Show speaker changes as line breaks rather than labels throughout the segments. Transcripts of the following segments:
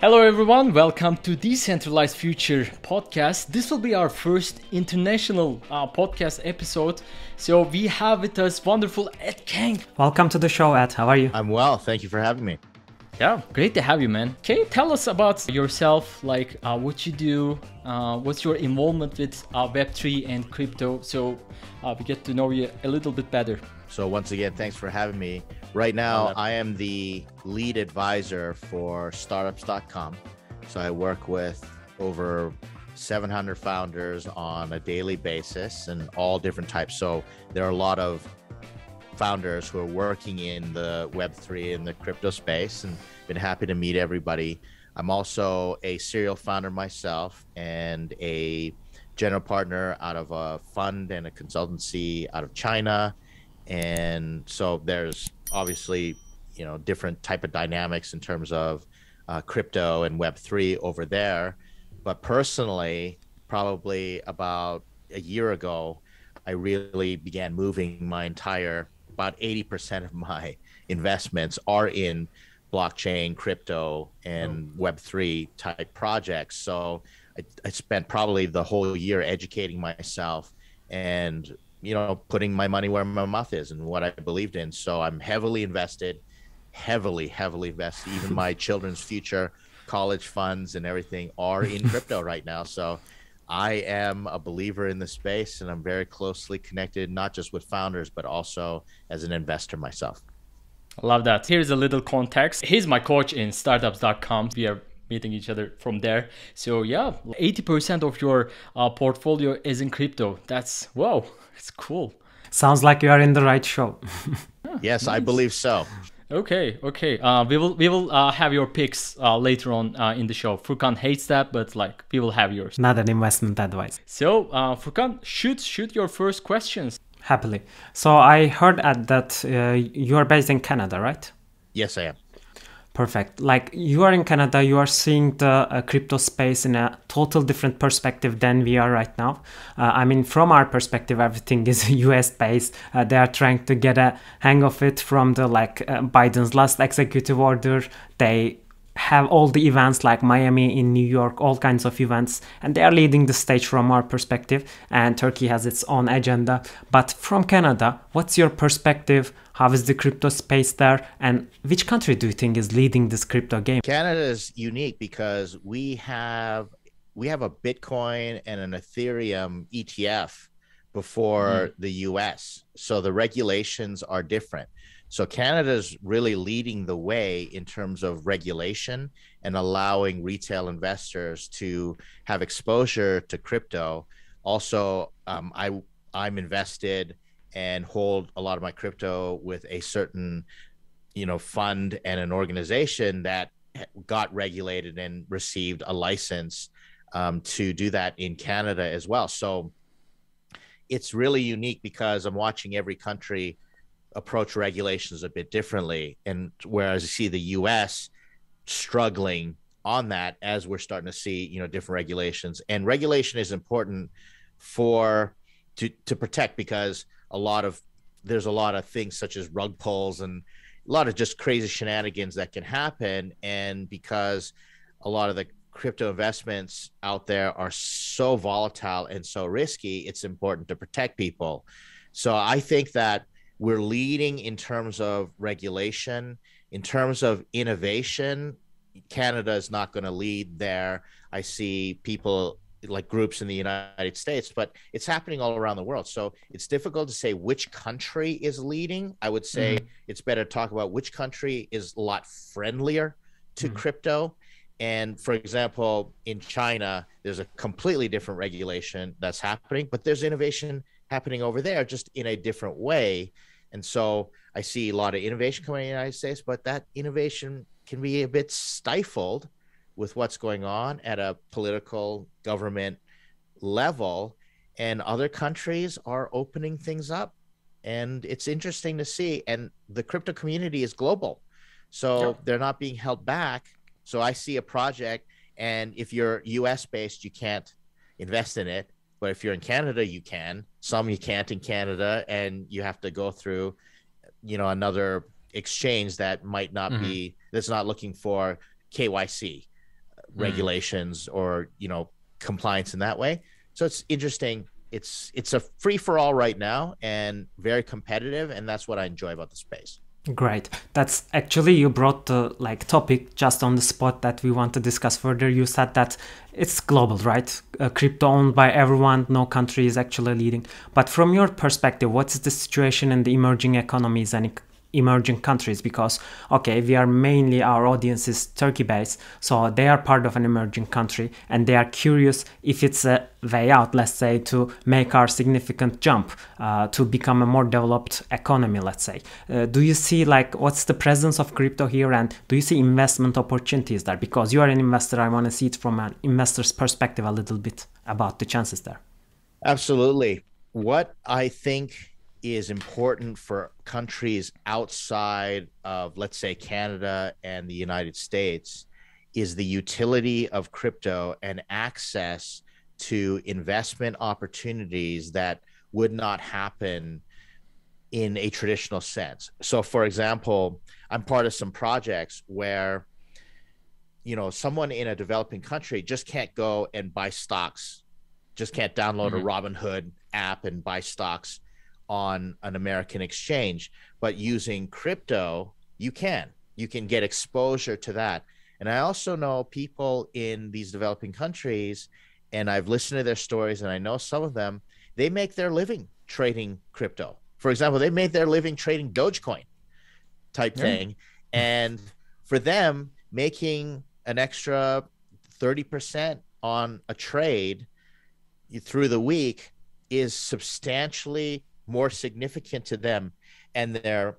Hello, everyone. Welcome to Decentralized Future podcast. This will be our first international podcast episode. So we have with us wonderful Ed Kang.
Welcome to the show, Ed. How are you?
I'm well. Thank you for having me.
Yeah, great to have you, man. Can you tell us about yourself, like what you do, what's your involvement with Web3 and crypto, so we get to know you a little bit better.
So once again, thanks for having me. Right now, I am the lead advisor for startups.com. So I work with over 700 founders on a daily basis and all different types. So there are a lot of founders who are working in the Web3 and the crypto space, and been happy to meet everybody. I'm also a serial founder myself and a general partner out of a fund and a consultancy out of China. And so there's obviously, different type of dynamics in terms of crypto and Web3 over there. But personally, probably about a year ago, I really began moving about 80% of my investments are in blockchain, crypto, and Web3 type projects. So I spent probably the whole year educating myself and putting my money where my mouth is and what I believed in. So I'm heavily invested. Even my children's future college funds and everything are in crypto right now. So I am a believer in the space, and I'm very closely connected, not just with founders, but also as an investor myself.
I love that. Here's a little context. He's my coach in startups.com. We are meeting each other from there. So yeah, 80% of your portfolio is in crypto. Wow, it's cool.
Sounds like you are in the right show.
Yes, nice. I believe so.
Okay. We will have your picks later on in the show. Furkan hates that, but we will have yours.
Not an investment advice.
So Furkan, shoot your first questions.
Happily. So I heard that you are based in Canada, right?
Yes, I am.
Perfect. Like, you are in Canada, you are seeing the crypto space in a total different perspective than we are right now. From our perspective, everything is US based. They are trying to get a hang of it from the Biden's last executive order. They have all the events like Miami in New York, all kinds of events, and they are leading the stage from our perspective, and Turkey has its own agenda. But from Canada, what's your perspective? How is the crypto space there, and which country do you think is leading this crypto game?
Canada is unique because we have a Bitcoin and an Ethereum ETF before the US. So the regulations are different. So Canada's really leading the way in terms of regulation and allowing retail investors to have exposure to crypto. Also, I'm invested and hold a lot of my crypto with a certain, fund and an organization that got regulated and received a license to do that in Canada as well. So it's really unique because I'm watching every country approach regulations a bit differently, and whereas you see the US struggling on that, as we're starting to see different regulations. And regulation is important to protect, because there's a lot of things such as rug pulls and a lot of just crazy shenanigans that can happen. And because a lot of the crypto investments out there are so volatile and so risky, it's important to protect people. So I think that we're leading in terms of regulation. In terms of innovation, Canada is not going to lead there. I see people like groups in the United States, but it's happening all around the world. So it's difficult to say which country is leading. I would say it's better to talk about which country is a lot friendlier to crypto. And for example, in China, there's a completely different regulation that's happening, but there's innovation happening over there just in a different way. And so I see a lot of innovation coming in the United States, but that innovation can be a bit stifled with what's going on at a political government level. And other countries are opening things up. And it's interesting to see. And the crypto community is global. So they're not being held back. So I see a project, and if you're US based, you can't invest in it. But if you're in Canada, you can. Some you can't in Canada, and you have to go through, another exchange that might not be, that's not looking for KYC. regulations or, compliance in that way. So it's interesting. It's a free for all right now and very competitive. And that's what I enjoy about the space.
Great. That's actually, you brought the topic just on the spot that we want to discuss further. You said that it's global, right? Crypto owned by everyone. No country is actually leading. But from your perspective, what's the situation in the emerging economies and emerging countries? Because okay, we are mainly, our audience is Turkey based, so they are part of an emerging country and they are curious if it's a way out, let's say, to make our significant jump to become a more developed economy, let's say. Do you see what's the presence of crypto here, and do you see investment opportunities there? Because you are an investor, I want to see it from an investor's perspective a little bit about the chances there.
Absolutely. What I think is important for countries outside of, let's say, Canada and the United States is the utility of crypto and access to investment opportunities that would not happen in a traditional sense. So, for example, I'm part of some projects where, someone in a developing country just can't go and buy stocks, just can't download a Robinhood app and buy stocks on an American exchange, but using crypto, you can get exposure to that. And I also know people in these developing countries, and I've listened to their stories, and I know some of them, they make their living trading crypto. For example, they made their living trading Dogecoin type thing. And for them, making an extra 30% on a trade through the week is substantially more significant to them and their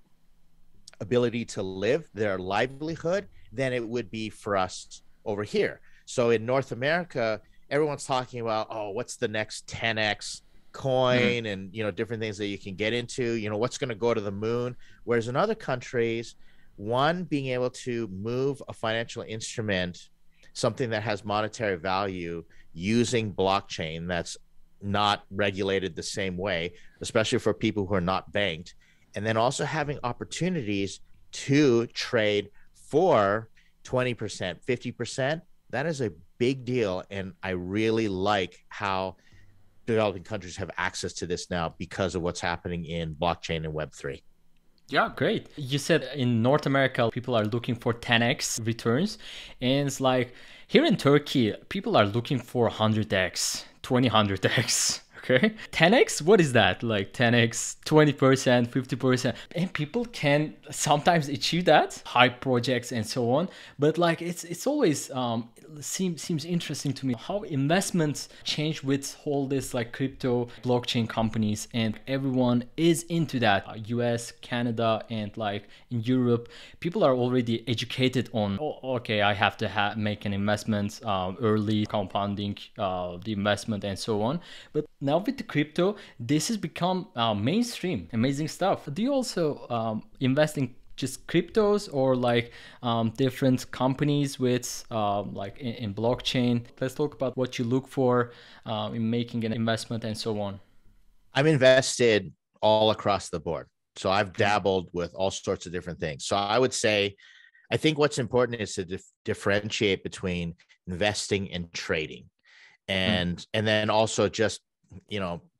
ability to live, their livelihood, than it would be for us over here. So in North America, everyone's talking about, what's the next 10x coin and, different things that you can get into, what's going to go to the moon. Whereas in other countries, one, being able to move a financial instrument, something that has monetary value, using blockchain that's not regulated the same way, especially for people who are not banked. And then also having opportunities to trade for 20%, 50%, that is a big deal. And I really like how developing countries have access to this now because of what's happening in blockchain and Web3.
Yeah, great. You said in North America, people are looking for 10x returns. And it's like here in Turkey, people are looking for 100x, 200x. Okay. 10x, what is that? Like 10x, 20%, 50%. And people can sometimes achieve that, high projects and so on. But it's always seems interesting to me how investments change with all this crypto blockchain companies, and everyone is into that. US, Canada, and in Europe, people are already educated on, okay, I have to make an investment early, compounding the investment and so on. But now with the crypto, this has become mainstream. Amazing stuff. Do you also invest in just cryptos or different companies with in blockchain? Let's talk about what you look for in making an investment and so on.
I'm invested all across the board. So I've dabbled with all sorts of different things. So I would say, I think what's important is to differentiate between investing and trading, and then also just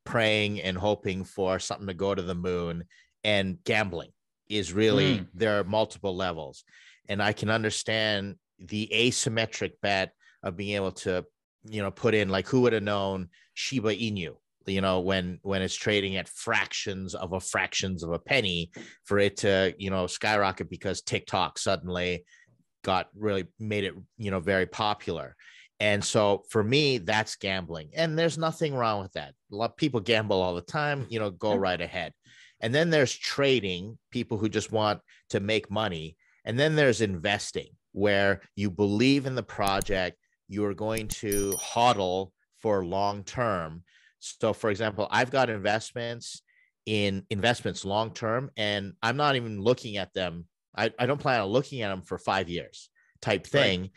praying and hoping for something to go to the moon. And gambling is really, there are multiple levels. And I can understand the asymmetric bet of being able to, put in, who would have known Shiba Inu, when it's trading at fractions of a penny, for it to, skyrocket because TikTok suddenly made it, very popular. And so for me, that's gambling. And there's nothing wrong with that. A lot of people gamble all the time, go right ahead. And then there's trading, people who just want to make money. And then there's investing, where you believe in the project, you are going to hodl for long term. So for example, I've got investments long term, and I'm not even looking at them. I don't plan on looking at them for 5 years type thing. Right.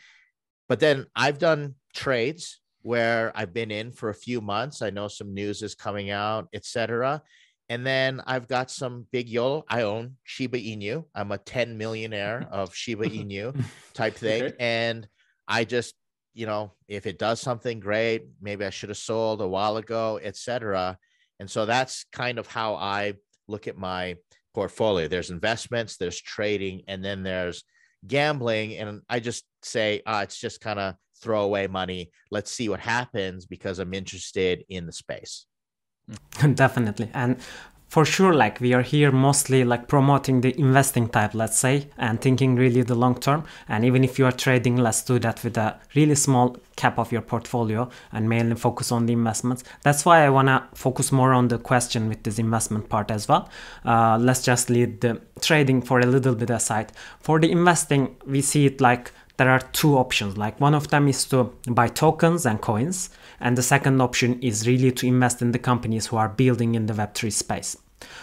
But then I've done trades where I've been in for a few months. I know some news is coming out, etc. And then I've got some big YOLO. I own Shiba Inu. I'm a 10 millionaire of Shiba Inu type thing. Okay. And I just if it does something great, maybe I should have sold a while ago, etc. And so that's kind of how I look at my portfolio. There's investments, there's trading, and then there's gambling. And I just say, it's just kind of throwaway money. Let's see what happens because I'm interested in the space.
Definitely. And for sure, like we are here mostly like promoting the investing type, let's say, and thinking really the long term. And even if you are trading, let's do that with a really small cap of your portfolio and mainly focus on the investments. That's why I want to focus more on the question with this investment part as well. Let's just leave the trading for a little bit aside. For the investing, we see it like there are two options. Like one of them is to buy tokens and coins. And the second option is really to invest in the companies who are building in the Web3 space.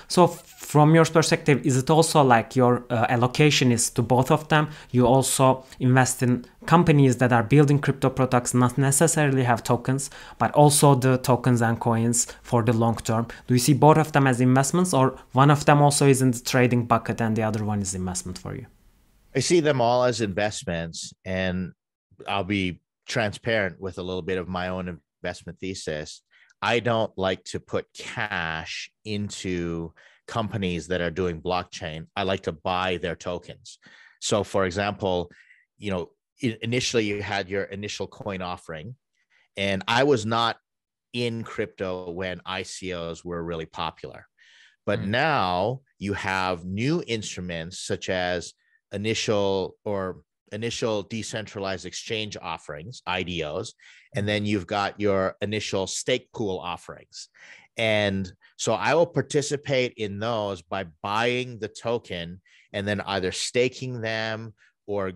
So from your perspective, is it also like your allocation is to both of them? You also invest in companies that are building crypto products, not necessarily have tokens, but also the tokens and coins for the long term. Do you see both of them as investments, or one of them also is in the trading bucket and the other one is investment for you?
I see them all as investments, and I'll be transparent with a little bit of my own investment thesis. I don't like to put cash into companies that are doing blockchain. I like to buy their tokens. So for example, initially you had your initial coin offering, and I was not in crypto when ICOs were really popular. But now you have new instruments such as initial decentralized exchange offerings, IDOs, and then you've got your initial stake pool offerings. And so I will participate in those by buying the token and then either staking them or,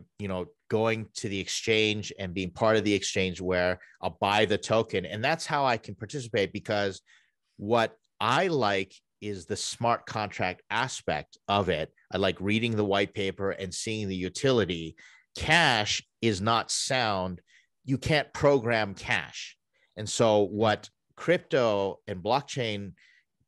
going to the exchange and being part of the exchange where I'll buy the token. And that's how I can participate, because what I like is the smart contract aspect of it. I like reading the white paper and seeing the utility. Cash is not sound. You can't program cash. And so what crypto and blockchain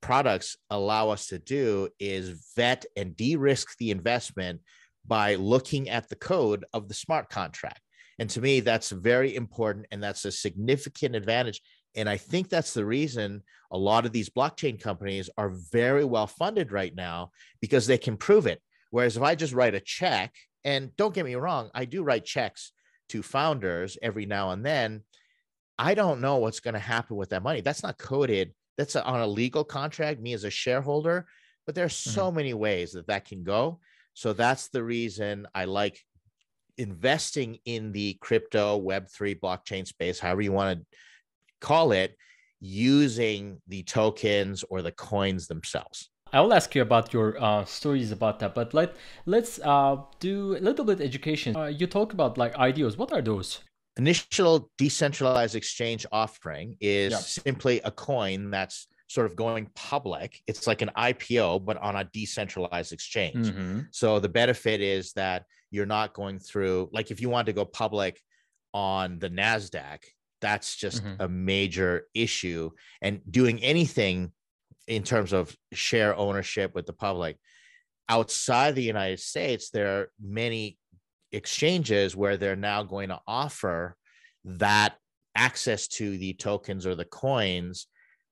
products allow us to do is vet and de-risk the investment by looking at the code of the smart contract. And to me, that's very important, and that's a significant advantage. And I think that's the reason a lot of these blockchain companies are very well funded right now, because they can prove it. Whereas if I just write a check, and don't get me wrong, I do write checks to founders every now and then, I don't know what's going to happen with that money. That's not coded. That's on a legal contract, me as a shareholder. But there's so many ways that can go. So that's the reason I like investing in the crypto Web3 blockchain space, however you want to call it, using the tokens or the coins themselves.
I will ask you about your stories about that, but let's do a little bit education. You talk about like IDOs. What are those?
Initial decentralized exchange offering is simply a coin that's sort of going public. It's like an IPO, but on a decentralized exchange. So the benefit is that you're not going through, like if you want to go public on the NASDAQ, that's just a major issue. And doing anything in terms of share ownership with the public outside the United States, there are many exchanges where they're now going to offer that access to the tokens or the coins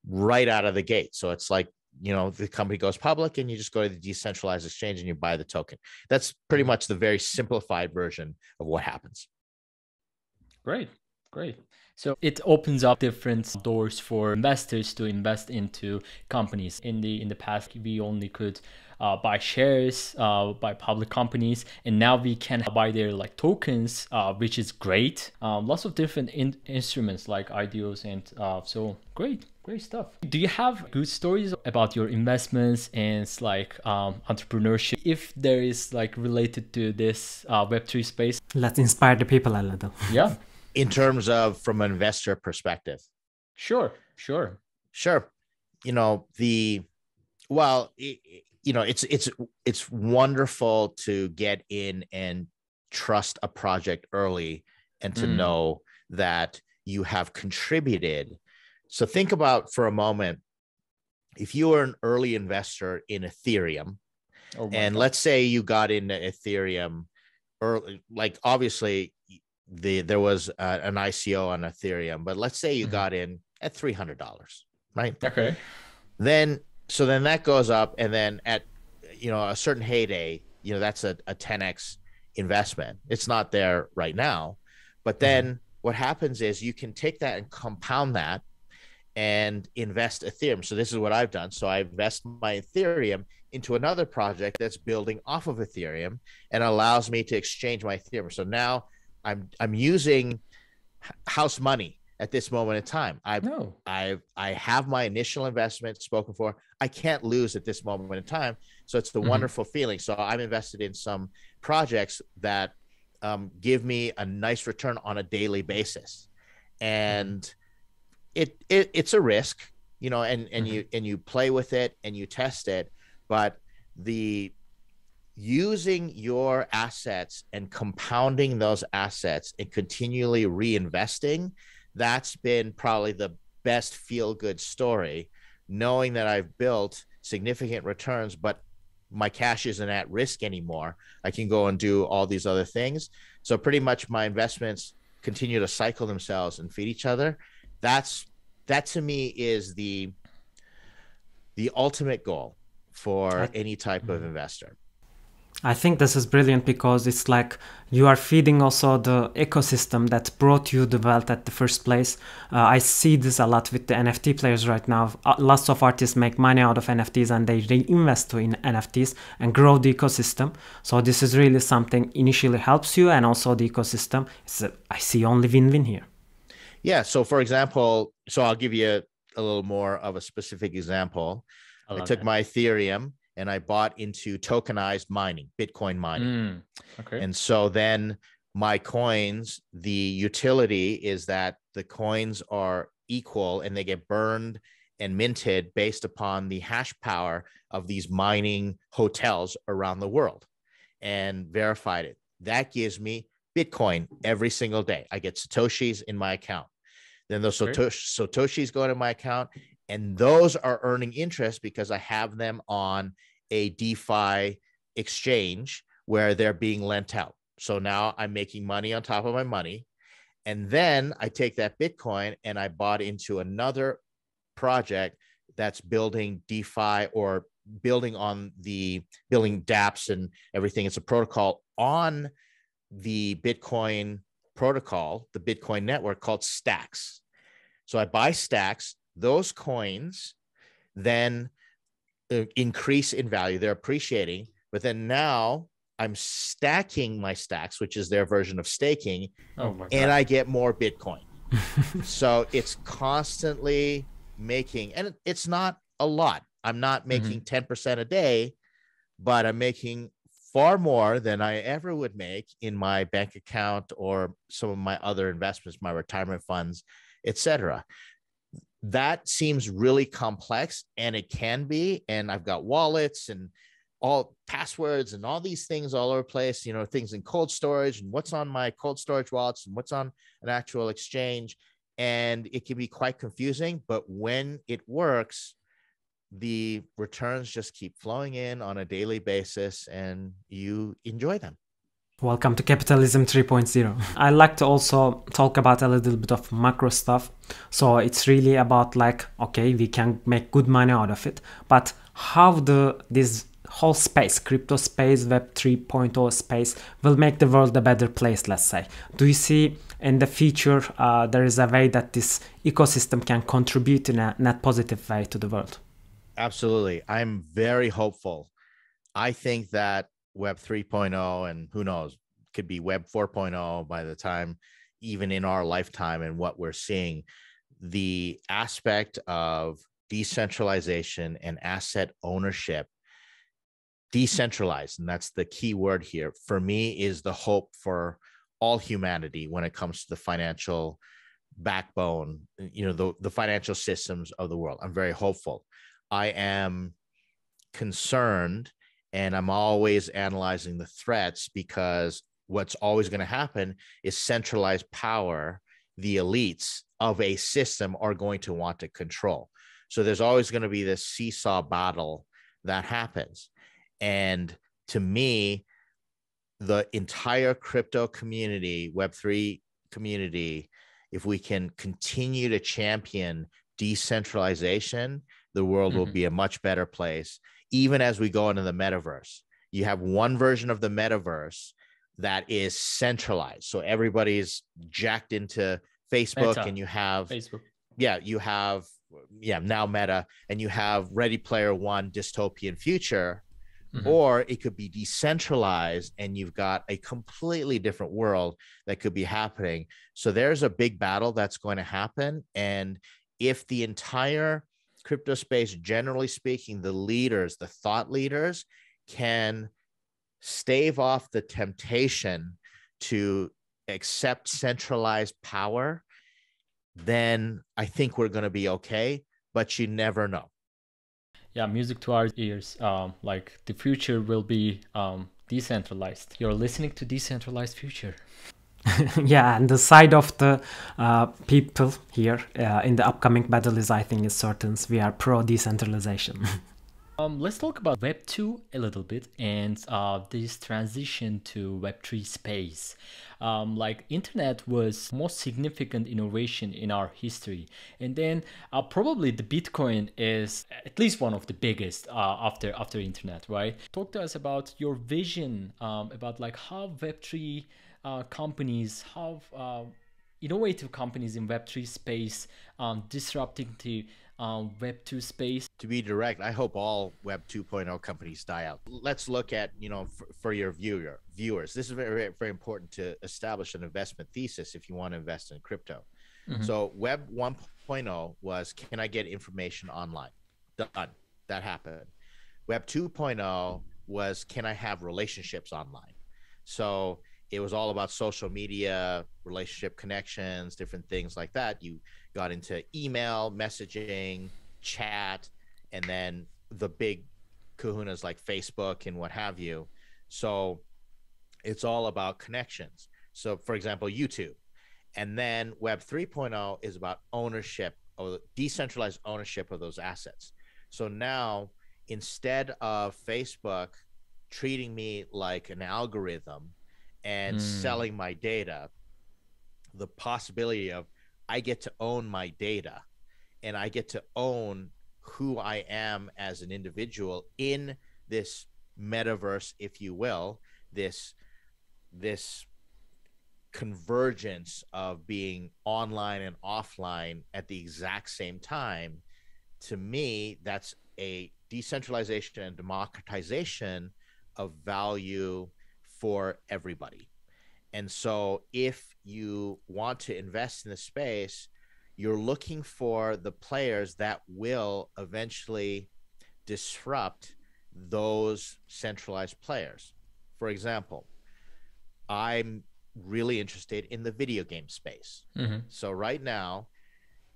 right out of the gate. So it's like, the company goes public and you just go to the decentralized exchange and you buy the token. That's pretty much the very simplified version of what happens.
Great. So it opens up different doors for investors to invest into companies. In the past, we only could buy shares by public companies, and now we can buy their like tokens, which is great. Lots of different instruments like IDOs, and so great stuff. Do you have good stories about your investments and like entrepreneurship, if there is like related to this Web3 space?
Let's inspire the people a little.
Yeah.
In terms of from an investor perspective.
Sure.
It's wonderful to get in and trust a project early and to know that you have contributed. So think about for a moment, if you were an early investor in Ethereum, and let's say you got into Ethereum early, like obviously there was an ICO on Ethereum, but let's say you
Mhm.
got in at $300, right?
Okay.
Then then that goes up, and then at a certain heyday, that's a 10x investment. It's not there right now, but then what happens is you can take that and compound that and invest Ethereum. So this is what I've done. So I invest my Ethereum into another project that's building off of Ethereum and allows me to exchange my Ethereum. So now I'm using house money at this moment in time.
No.
I have my initial investment spoken for. I can't lose at this moment in time. So it's the wonderful feeling. So I'm invested in some projects that give me a nice return on a daily basis. And it's a risk, and you play with it and you test it, but the using your assets and compounding those assets and continually reinvesting, that's been probably the best feel good story, knowing that I've built significant returns, but my cash isn't at risk anymore. I can go and do all these other things. So pretty much my investments continue to cycle themselves and feed each other. That to me is the ultimate goal for any type of investor.
I think this is brilliant because it's like you are feeding also the ecosystem that brought you the wealth at the first place. I see this a lot with the NFT players right now. Lots of artists make money out of NFTs and they reinvest in NFTs and grow the ecosystem. So this is really something initially helps you, and also the ecosystem. I see only win-win here.
Yeah. So for example, I'll give you a little more of a specific example. I took my Ethereum and I bought into tokenized mining, Bitcoin mining.
Okay.
And so then my coins, the utility is that the coins are equal and they get burned and minted based upon the hash power of these mining hotels around the world, and verified it. That gives me Bitcoin every single day. I get Satoshis in my account. Then those Satoshis go into my account, and those are earning interest because I have them on a DeFi exchange where they're being lent out. So now I'm making money on top of my money. And then I take that Bitcoin and I bought into another project that's building DeFi, or building dApps and everything. It's a protocol on the Bitcoin protocol, the Bitcoin network, called Stacks. So I buy Stacks. Those coins then increase in value. They're appreciating, but then now I'm stacking my Stacks, which is their version of staking, and I get more Bitcoin. So it's constantly making, and it's not a lot. I'm not making 10% a day, but I'm making far more than I ever would make in my bank account or some of my other investments, my retirement funds, etc. That seems really complex, and it can be. And I've got wallets and all passwords and all these things all over the place, things in cold storage and what's on my cold storage wallets and what's on an actual exchange. And it can be quite confusing, but when it works, the returns just keep flowing in on a daily basis and you enjoy them.
Welcome to Capitalism 3.0. I like to also talk about a little bit of macro stuff. So it's really about okay, we can make good money out of it, but how this whole space, crypto space, Web 3.0 space will make the world a better place, let's say. Do you see in the future there is a way that this ecosystem can contribute in a net positive way to the world?
Absolutely. I'm very hopeful. I think that Web 3.0, and who knows, could be Web 4.0 by the time, even in our lifetime, and what we're seeing, the aspect of decentralization and asset ownership, decentralized, and that's the key word here, for me, is the hope for all humanity when it comes to the financial backbone, the financial systems of the world. I'm very hopeful. I am concerned, and I'm always analyzing the threats, because what's always going to happen is centralized power, the elites of a system are going to want to control. So there's always going to be this seesaw battle that happens. And to me, the entire crypto community, Web3 community, if we can continue to champion decentralization, the world will be a much better place. Even as we go into the metaverse, you have one version of the metaverse that is centralized. So everybody's jacked into Facebook,
Meta,
and you have,
Facebook.
you have, now Meta, and you have Ready Player One dystopian future. Or it could be decentralized and you've got a completely different world that could be happening. So there's a big battle that's going to happen. And if the entire crypto space, generally speaking, the leaders, the thought leaders, can stave off the temptation to accept centralized power, then I think we're going to be okay. But you never know.
Yeah, music to our ears. Like the future will be decentralized. You're listening to Decentralized Future.
Yeah, and the side of the people here in the upcoming battle is, I think, is certain. We are pro decentralization.
Let's talk about Web 2 a little bit and this transition to Web 3 space. Like internet was most significant innovation in our history, and then probably the Bitcoin is at least one of the biggest after internet, right? Talk to us about your vision about like how Web 3 companies, how innovative companies in Web 3 space disrupting the Web 2 space.
To be direct, I hope all Web 2.0 companies die out. Let's look at, for your viewers, this is very, very important to establish an investment thesis if you want to invest in crypto. So Web 1.0 was, can I get information online? Done. That happened. Web 2.0 was, can I have relationships online? So it was all about social media, relationship connections, different things like that. You got into email, messaging, chat, and then the big kahunas like Facebook and what have you. So it's all about connections. So for example, YouTube. And then Web 3.0 is about ownership, or decentralized ownership of those assets. So now, instead of Facebook treating me like an algorithm and selling my data, the possibility of I get to own my data and I get to own who I am as an individual in this metaverse, if you will, this convergence of being online and offline at the exact same time. To me, that's a decentralization and democratization of value for everybody. And so if you want to invest in the space, you're looking for the players that will eventually disrupt those centralized players. For example, I'm really interested in the video game space. So right now,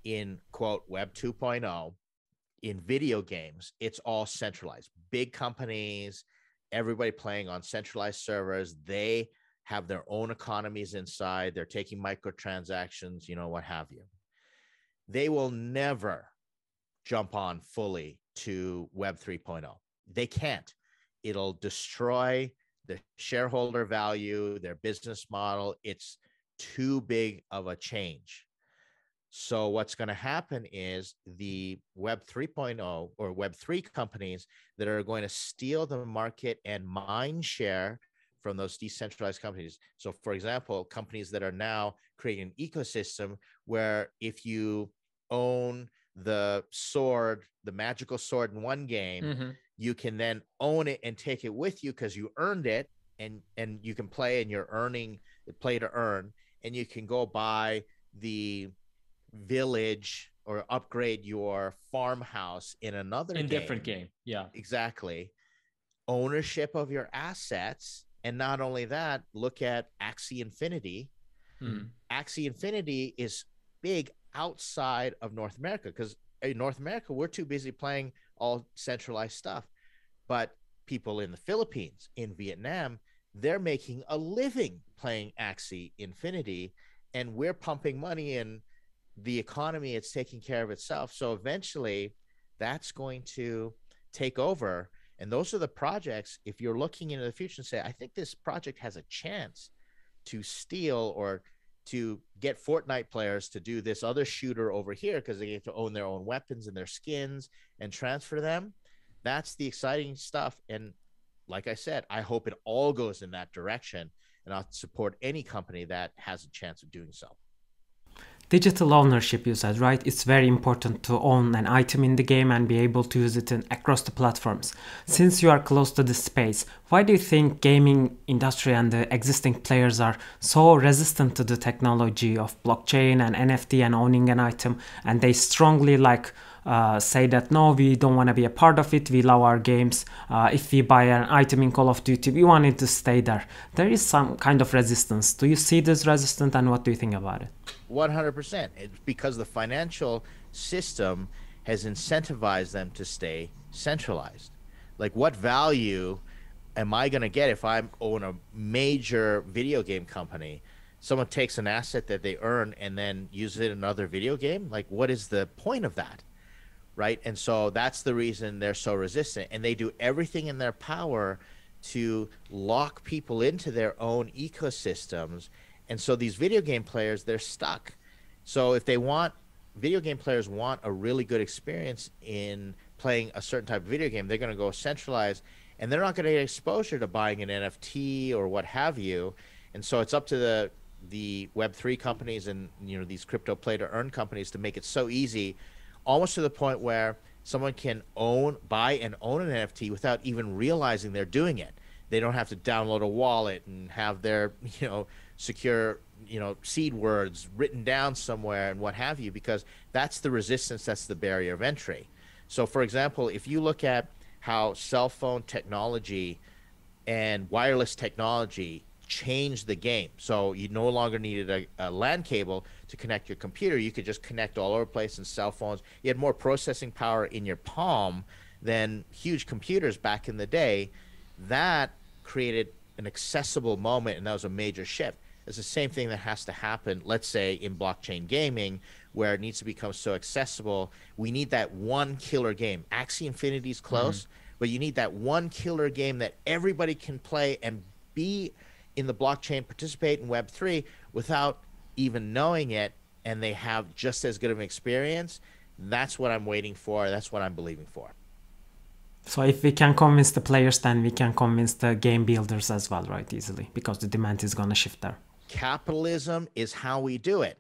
in quote Web 2.0, in video games, it's all centralized. Big companies, everybody playing on centralized servers. They have their own economies inside. They're taking microtransactions, what have you. They will never jump on fully to Web 3.0. They can't. It'll destroy the shareholder value, their business model. It's too big of a change. So what's going to happen is the Web 3.0 or Web 3 companies that are going to steal the market and mind share from those decentralized companies. So for example, companies that are now creating an ecosystem where if you own the sword, the magical sword in one game, you can then own it and take it with you because you earned it, and you can play and you're earning, play to earn, and you can go buy the village or upgrade your farmhouse in another
different game. Yeah,
exactly. Ownership of your assets. And not only that, look at Axie Infinity. Axie Infinity is big outside of North America because in North America, we're too busy playing all centralized stuff. But people in the Philippines, in Vietnam, they're making a living playing Axie Infinity, and we're pumping money in the economy. It's taking care of itself. So eventually that's going to take over. And those are the projects, if you're looking into the future and say, I think this project has a chance to steal or to get Fortnite players to do this other shooter over here because they get to own their own weapons and their skins and transfer them. That's the exciting stuff. And like I said, I hope it all goes in that direction, and I'll support any company that has a chance of doing so.
Digital ownership, you said, right? It's very important to own an item in the game and be able to use it across the platforms. Since you are close to this space, why do you think gaming industry and the existing players are so resistant to the technology of blockchain and NFT and owning an item, and they strongly say that no, we don't want to be a part of it, we love our games, if we buy an item in Call of Duty, we want it to stay there? There is some kind of resistance. Do you see this resistance, and what do you think about it?
100%. It's because the financial system has incentivized them to stay centralized. Like, what value am I going to get if I own a major video game company? Someone takes an asset that they earn and then uses it in another video game. Like, what is the point of that? Right? And so that's the reason they're so resistant. And they do everything in their power to lock people into their own ecosystems. And so these video game players, they're stuck. So if video game players want a really good experience in playing a certain type of video game, they're going to go centralized, and they're not going to get exposure to buying an NFT or what have you. And so it's up to the Web3 companies and, these crypto play to earn companies to make it so easy, almost to the point where someone can buy and own an NFT without even realizing they're doing it. They don't have to download a wallet and have their, secure, seed words written down somewhere and what have you, because that's the resistance, that's the barrier of entry. So for example, if you look at how cell phone technology and wireless technology changed the game. So you no longer needed a LAN cable to connect your computer. You could just connect all over the place in cell phones. You had more processing power in your palm than huge computers back in the day. That created an accessible moment, and that was a major shift. It's the same thing that has to happen, let's say, in blockchain gaming, where it needs to become so accessible. We need that one killer game. Axie Infinity's close, but you need that one killer game that everybody can play and be in the blockchain, participate in Web3 without even knowing it, and they have just as good of an experience. That's what I'm waiting for. That's what I'm believing for.
So if we can convince the players, then we can convince the game builders as well, right? Easily, because the demand is going to shift there.
Capitalism is how we do it.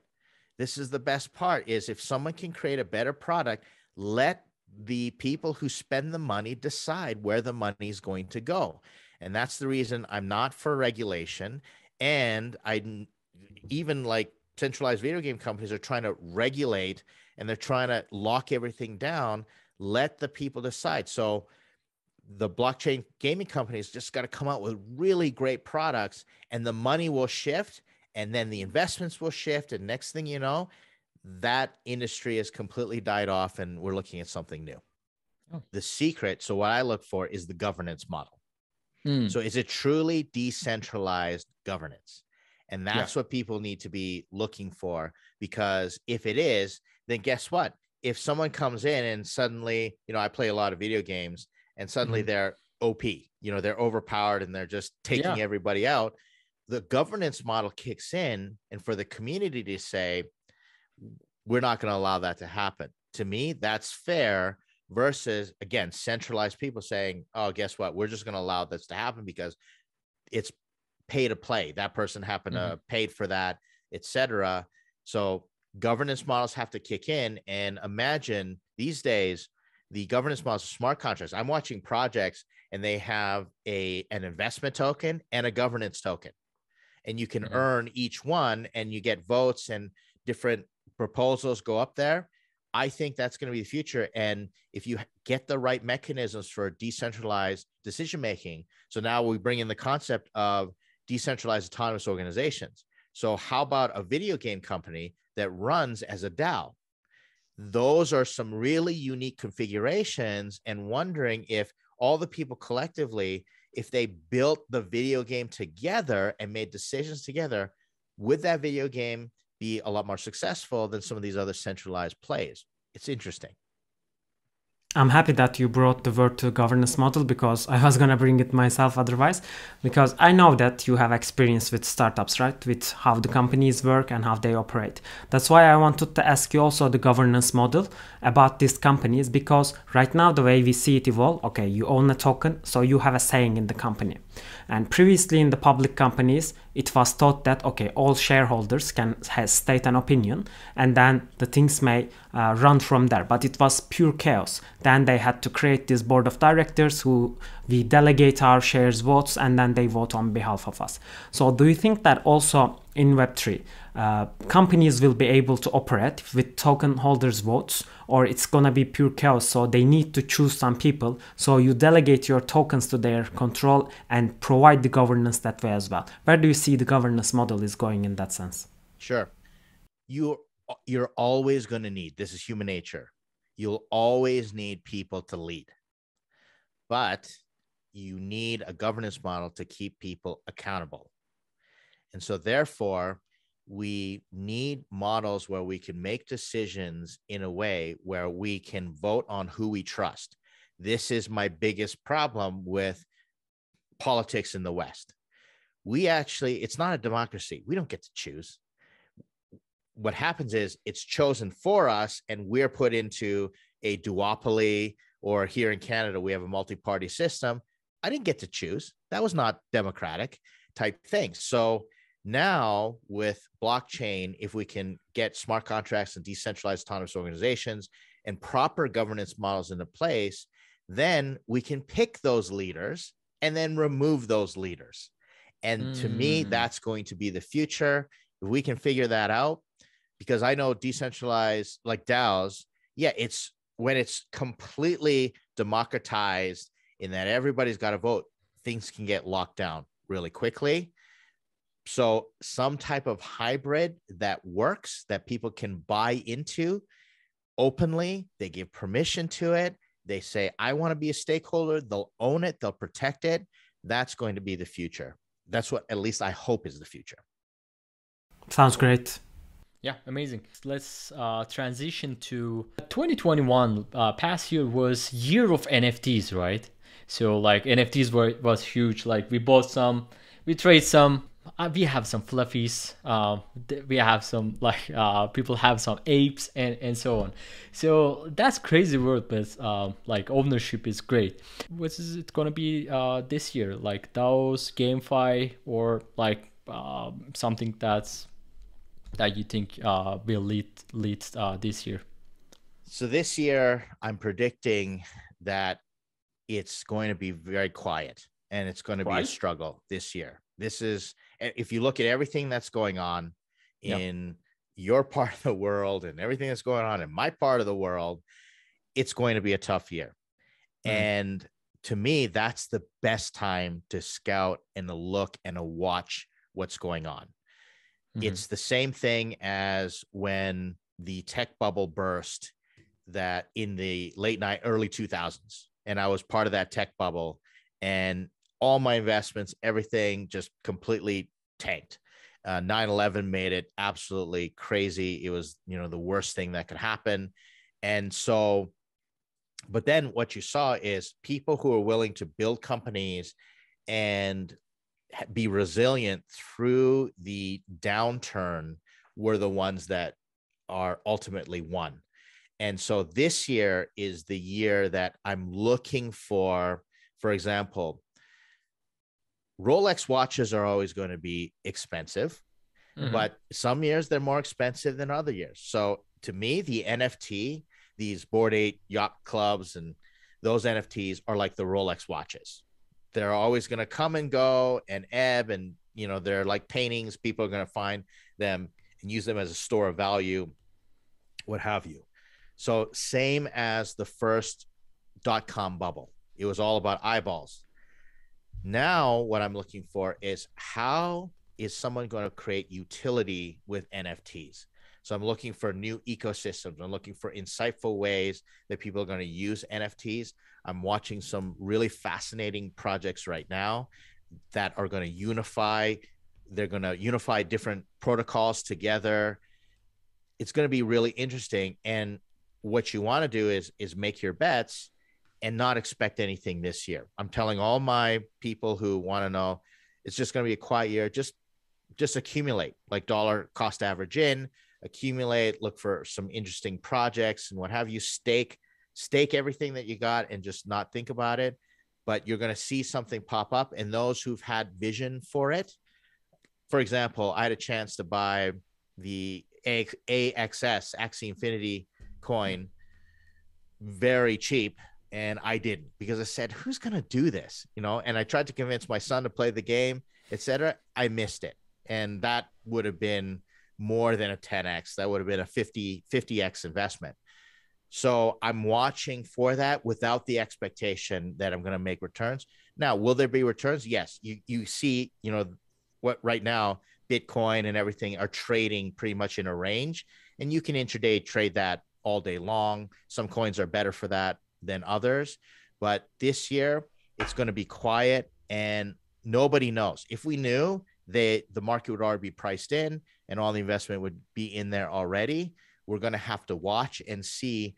This is the best part, is if someone can create a better product, let the people who spend the money decide where the money is going to go. And that's the reason I'm not for regulation. And even like centralized video game companies are trying to regulate, and they're trying to lock everything down. Let the people decide. So the blockchain gaming companies just got to come out with really great products, and the money will shift, and then the investments will shift. And next thing you know, that industry has completely died off, and we're looking at something new. Oh. The secret, so what I look for is the governance model. So is it truly decentralized governance? And that's what people need to be looking for, because if it is, then guess what? If someone comes in and suddenly, I play a lot of video games, and suddenly they're OP, they're overpowered and they're just taking everybody out, the governance model kicks in, and for the community to say, we're not going to allow that to happen. To me, that's fair, versus, again, centralized people saying, oh, guess what? We're just going to allow this to happen because it's pay to play. That person happened to paid for that, etc. So governance models have to kick in. And imagine these days, the governance models are smart contracts. I'm watching projects, and they have an investment token and a governance token. And you can earn each one, and you get votes, and different proposals go up there. I think that's going to be the future. And if you get the right mechanisms for decentralized decision-making, so now we bring in the concept of decentralized autonomous organizations. So how about a video game company that runs as a DAO? Those are some really unique configurations, and wondering if all the people collectively, if they built the video game together and made decisions together, would that video game be a lot more successful than some of these other centralized plays? It's interesting.
I'm happy that you brought the word to governance model because I was gonna bring it myself otherwise, because I know that you have experience with startups, right? With how the companies work and how they operate. That's why I wanted to ask you also the governance model about these companies, because right now the way we see it evolve, okay, you own a token, so you have a saying in the company. And previously in the public companies, it was thought that okay, all shareholders can state an opinion, and then the things may run from there. But it was pure chaos. Then they had to create this board of directors who we delegate our shares votes, and then they vote on behalf of us. So do you think that also in Web3, companies will be able to operate with token holders votes, or it's gonna be pure chaos, so they need to choose some people, so you delegate your tokens to their control and provide the governance that way as well? Where do you see the governance model is going in that sense?
Sure. You're always going to need, this is human nature, you'll always need people to lead, but you need a governance model to keep people accountable. And so therefore, we need models where we can make decisions in a way where we can vote on who we trust. This is my biggest problem with politics in the West. It's not a democracy. We don't get to choose. What happens is it's chosen for us, and we're put into a duopoly, or here in Canada, we have a multi-party system. I didn't get to choose. That was not democratic type thing. So now with blockchain, if we can get smart contracts and decentralized autonomous organizations and proper governance models into place, then we can pick those leaders and then remove those leaders. And to me, that's going to be the future. If we can figure that out, because I know decentralized like DAOs, yeah, it's when it's completely democratized in that everybody's got to vote, things can get locked down really quickly. So some type of hybrid that works, that people can buy into openly, they give permission to it. They say, I want to be a stakeholder. They'll own it. They'll protect it. That's going to be the future. That's what at least I hope is the future.
Sounds great.
Yeah, amazing. Let's transition to 2021. Past year was year of NFTs, right? So like NFTs was huge. Like we bought some, we trade some. We have some fluffies. We have some like people have some apes and so on. So that's crazy world, but like ownership is great. What is it gonna be this year? Like DAOs, GameFi, or like something that you think will lead this year?
So this year, I'm predicting that it's going to be very quiet, and it's going to be a struggle this year. This is, if you look at everything that's going on in your part of the world and everything that's going on in my part of the world, it's going to be a tough year. And to me, that's the best time to scout and to look and to watch what's going on. It's the same thing as when the tech bubble burst, that in the early 2000s, and I was part of that tech bubble, and all my investments, everything just completely tanked. 9/11 made it absolutely crazy. It was, the worst thing that could happen. And so, but then what you saw is people who are willing to build companies and be resilient through the downturn were the ones that are ultimately won. And so this year is the year that I'm looking for example, Rolex watches are always going to be expensive, but some years they're more expensive than other years. So to me, the NFT, these Bored Ape Yacht Clubs and those NFTs are like the Rolex watches. They're always going to come and go and ebb, and they're like paintings. People are going to find them and use them as a store of value, what have you. So same as the first .com bubble, it was all about eyeballs. Now what I'm looking for is, how is someone going to create utility with NFTs? So I'm looking for new ecosystems. I'm looking for insightful ways that people are going to use NFTs. I'm watching some really fascinating projects right now that are going to unify. They're going to unify different protocols together. It's going to be really interesting. And what you want to do is make your bets and not expect anything this year. I'm telling all my people who want to know it's just going to be a quiet year. Just accumulate, like dollar cost average in, accumulate, look for some interesting projects and what have you. Stake everything that you got and just not think about it. But you're going to see something pop up, and those who've had vision for it. For example, I had a chance to buy the AXS, Axie Infinity coin, very cheap, and I didn't, because I said, who's going to do this? And I tried to convince my son to play the game, etc. I missed it. And that would have been more than a 10x. That would have been a 50x investment. So I'm watching for that without the expectation that I'm going to make returns. Now, will there be returns? Yes. You see, what right now, Bitcoin and everything are trading pretty much in a range, and you can intraday trade that all day long. Some coins are better for that than others, but this year it's going to be quiet and nobody knows. If we knew, the market would already be priced in and all the investment would be in there already. We're going to have to watch and see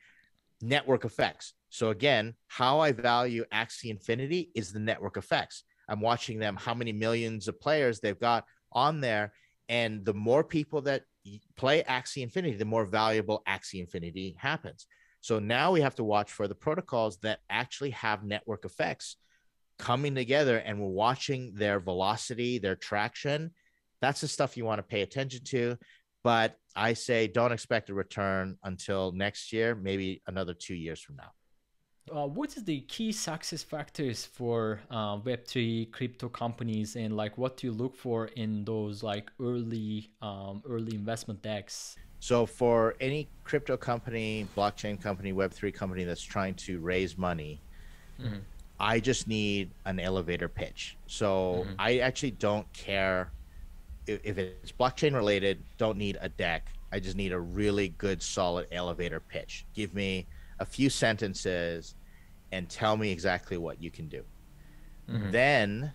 network effects. So again, how I value Axie Infinity is the network effects. I'm watching them, how many millions of players they've got on there. And the more people that play Axie Infinity, the more valuable Axie Infinity happens. So now we have to watch for the protocols that actually have network effects coming together, and we're watching their velocity, their traction. That's the stuff you want to pay attention to. But I say don't expect a return until next year, maybe another 2 years from now.
What is the key success factors for Web3 crypto companies, and like what do you look for in those like early investment decks?
So for any crypto company, blockchain company, Web3 company that's trying to raise money, I just need an elevator pitch. So I actually don't care if it's blockchain related, don't need a deck. I just need a really good, solid elevator pitch. Give me a few sentences and tell me exactly what you can do. Then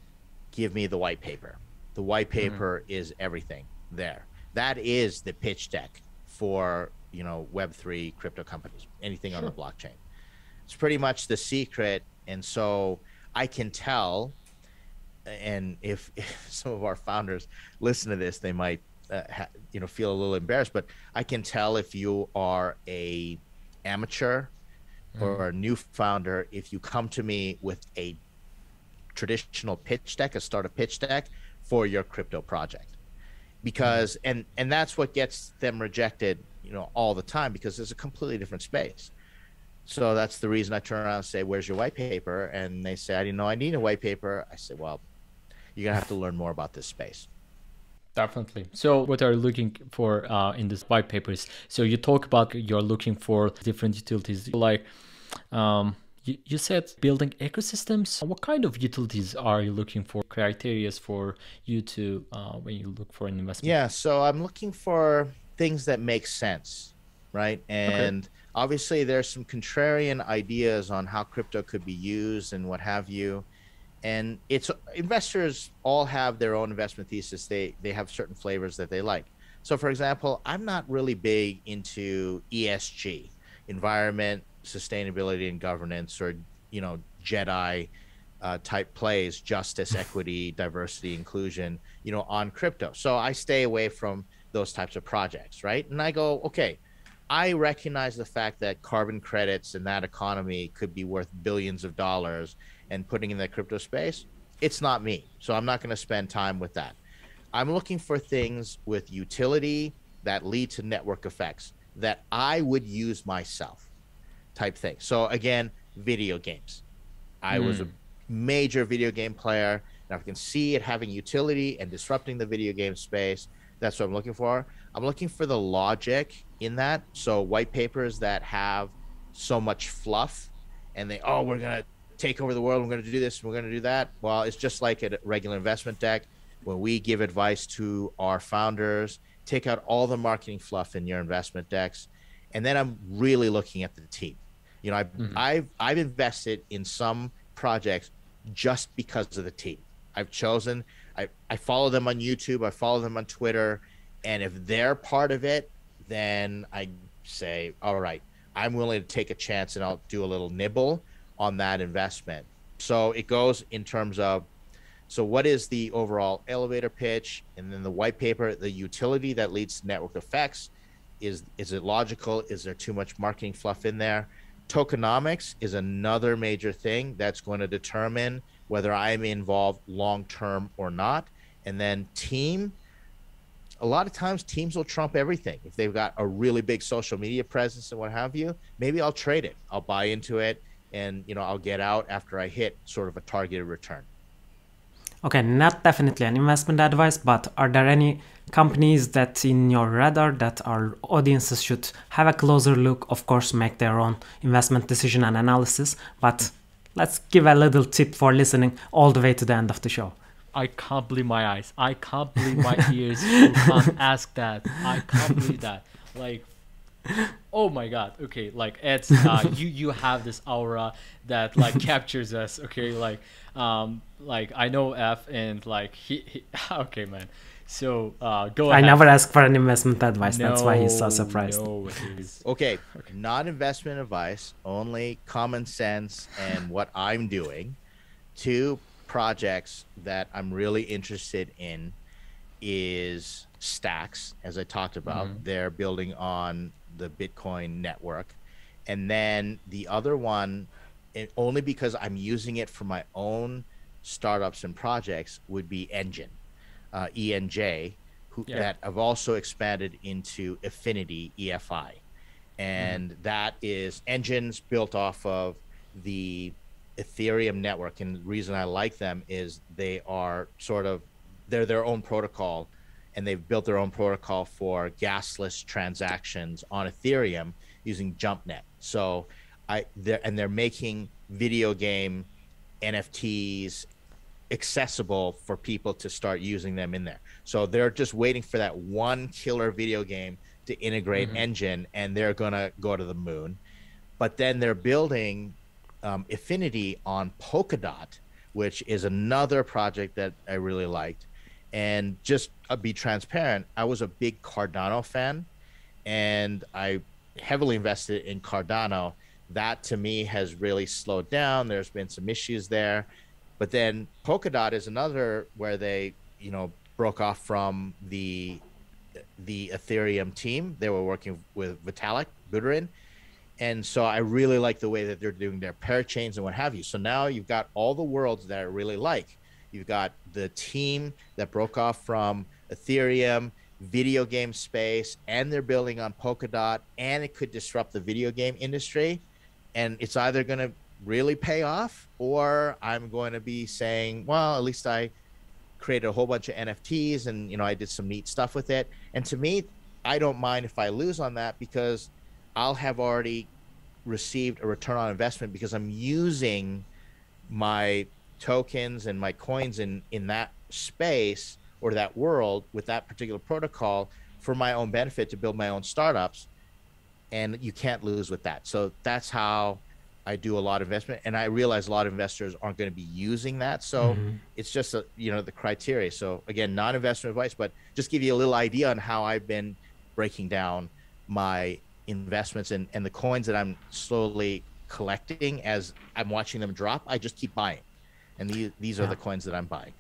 give me the white paper. The white paper is everything there. That is the pitch deck for, Web3 crypto companies, anything on the blockchain. It's pretty much the secret. And so I can tell, and if some of our founders listen to this, they might, feel a little embarrassed, but I can tell if you are a amateur or a new founder, if you come to me with a traditional pitch deck, a startup pitch deck for your crypto project, because, and that's what gets them rejected, all the time, because there's a completely different space. So that's the reason I turn around and say, where's your white paper? And they say, I didn't know I need a white paper. I say, well, you're going to have to learn more about this space.
Definitely. So what are you looking for in this white papers? So you talk about you're looking for different utilities. Like you said building ecosystems. What kind of utilities are you looking for? Criteria for you to when you look for an investment?
Yeah, so I'm looking for things that make sense, right? And obviously there's some contrarian ideas on how crypto could be used and what have you. And it's investors all have their own investment thesis. They have certain flavors that they like. So for example, I'm not really big into ESG, environment, sustainability and governance, or, Jedi type plays, justice, equity, diversity, inclusion, on crypto. So I stay away from those types of projects, right? And I go, okay, I recognize the fact that carbon credits in that economy could be worth billions of dollars, and putting in the crypto space, it's not me. So I'm not going to spend time with that. I'm looking for things with utility that lead to network effects that I would use myself, type thing. So again, video games. I was a major video game player, and I can see it having utility and disrupting the video game space. That's what I'm looking for. I'm looking for the logic in that. So white papers that have so much fluff, and we're going to take over the world, we're going to do this, we're going to do that. Well, it's just like a regular investment deck. When we give advice to our founders, take out all the marketing fluff in your investment decks, and then I'm really looking at the team. I've invested in some projects just because of the team. I've chosen, I follow them on YouTube, I follow them on Twitter, and if they're part of it, then I say, all right, I'm willing to take a chance and I'll do a little nibble on that investment. So it goes in terms of, so what is the overall elevator pitch? And then the white paper, the utility that leads to network effects. Is it logical? Is there too much marketing fluff in there? Tokenomics is another major thing that's going to determine whether I'm involved long-term or not. And then team, a lot of times teams will trump everything. If they've got a really big social media presence and what have you, maybe I'll trade it. I'll buy into it and, you know, I'll get out after I hit sort of a targeted return.
Okay, not definitely an investment advice, but are there any companies that in your radar that our audiences should have a closer look? Of course, make their own investment decision and analysis, but let's give a little tip for listening all the way to the end of the show.
I can't believe my eyes. I can't believe my ears. You can't ask that. I can't believe that. Like, oh my God. Okay, like it's you have this aura that like captures us. Okay, like I know F and like he okay, man. So go ahead.
I never asked for an investment advice. That's why he's so surprised.
No,
okay, not investment advice, only common sense and what I'm doing. Two projects that I'm really interested in is Stacks, as I talked about. They're building on the Bitcoin network. And then the other one, only because I'm using it for my own startups and projects, would be Enjin, ENJ, that have also expanded into Efinity, EFI. And that is, Enjin's built off of the Ethereum network, and the reason I like them is they are they're their own protocol, and they've built their own protocol for gasless transactions on Ethereum using JumpNet. So they're making video game NFTs accessible for people to start using them in there. So they're just waiting for that one killer video game to integrate Enjin, and they're gonna go to the moon. But then they're building Efinity on Polkadot, which is another project that I really liked. And just be transparent, I was a big Cardano fan, and I heavily invested in Cardano. That to me has really slowed down. There's been some issues there. But then Polkadot is another where they, you know, broke off from the Ethereum team. They were working with Vitalik Buterin. And so I really like the way that they're doing their parachains and what have you. So now you've got all the worlds that I really like. You've got the team that broke off from Ethereum, video game space, and they're building on Polkadot, and it could disrupt the video game industry. And it's either going to really pay off, or I'm going to be saying, well, at least I created a whole bunch of NFTs and, you know, I did some neat stuff with it. And to me, I don't mind if I lose on that, because I'll have already received a return on investment because I'm using my tokens and my coins in that space or that world with that particular protocol for my own benefit to build my own startups. And you can't lose with that. So that's how I do a lot of investment. And I realize a lot of investors aren't going to be using that. So it's just, the criteria. So again, not investment advice, but just give you a little idea on how I've been breaking down my investments and the coins that I'm slowly collecting as I'm watching them drop. I just keep buying, and these are the coins that I'm buying.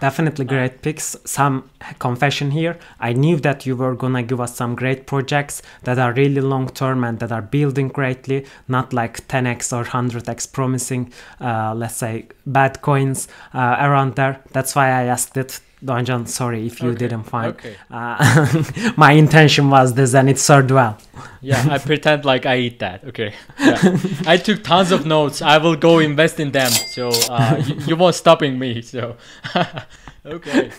Definitely great picks. Some confession here, I knew that you were gonna give us some great projects that are really long term and that are building greatly, not like 10x or 100x promising let's say bad coins around there. That's why I asked it. Donjan, sorry if you didn't find. My intention was this and it served well.
Yeah, I pretend like I eat that. Okay. Yeah. I took tons of notes. I will go invest in them. So you won't stopping me. So okay.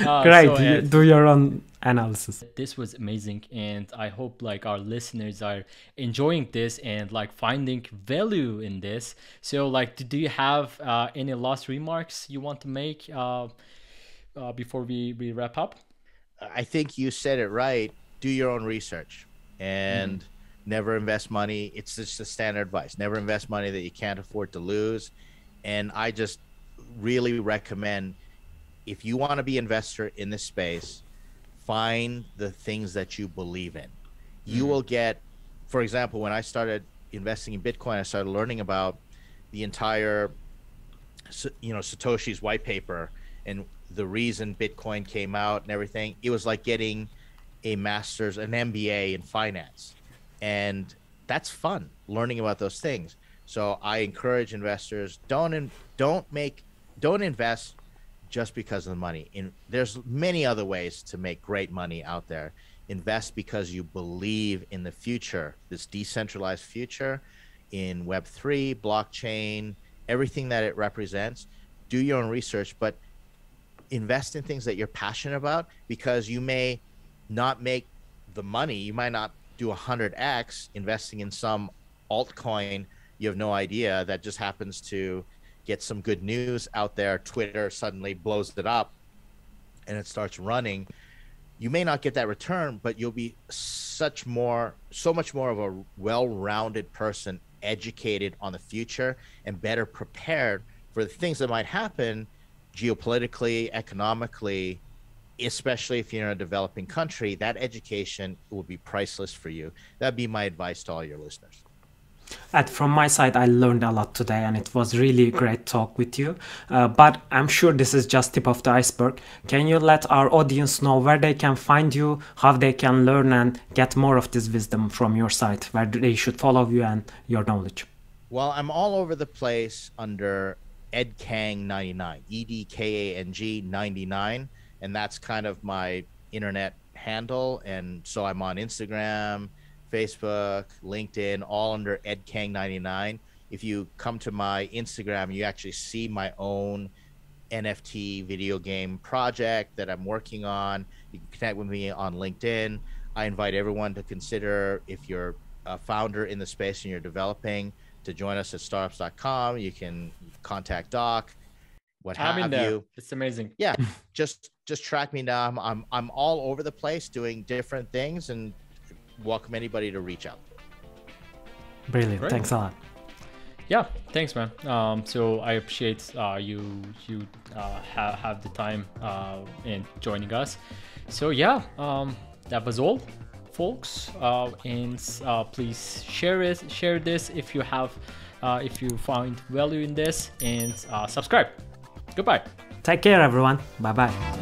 Great. So, do your own analysis.
This was amazing, and I hope like our listeners are enjoying this and like finding value in this. So like, do you have any last remarks you want to make before we wrap up?
I think you said it right. Do your own research and never invest money. It's just the standard advice. Never invest money that you can't afford to lose. And I just really recommend, if you want to be an investor in this space, find the things that you believe in. You will get for example, when I started investing in Bitcoin, I started learning about the entire, Satoshi's white paper and the reason Bitcoin came out and everything. It was like getting an MBA in finance, and that's fun learning about those things. So I encourage investors, don't invest just because of the money. There's many other ways to make great money out there. Invest because you believe in the future, this decentralized future, in Web3, blockchain, everything that it represents. Do your own research, but invest in things that you're passionate about, because you may not make the money. You might not do 100x investing in some altcoin you have no idea that just happens to get some good news out there. Twitter suddenly blows it up and it starts running. You may not get that return, but you'll be so much more of a well-rounded person, educated on the future and better prepared for the things that might happen geopolitically, economically, especially if you're in a developing country. That education will be priceless for you. That'd be my advice to all your listeners.
And from my side, I learned a lot today, and it was really great talk with you. But I'm sure this is just tip of the iceberg. Can you let our audience know where they can find you, how they can learn and get more of this wisdom from your side, where they should follow you and your knowledge?
Well, I'm all over the place under EdKang99, EDKANG 99, and that's kind of my internet handle. And so I'm on Instagram, Facebook, LinkedIn, all under EdKang99. If you come to my Instagram, you actually see my own NFT video game project that I'm working on. You can connect with me on LinkedIn. I invite everyone to consider, if you're a founder in the space and you're developing, to join us at startups.com. You can contact Doc, what have you.
It's amazing.
Yeah, just track me down. I'm all over the place doing different things, and welcome anybody to reach out.
Brilliant.
Great.
Thanks a lot.
Yeah, thanks, man. So I appreciate you have the time in joining us. So yeah, that was all, folks. And please share this if you have if you find value in this, and subscribe. Goodbye.
Take care, everyone. Bye bye.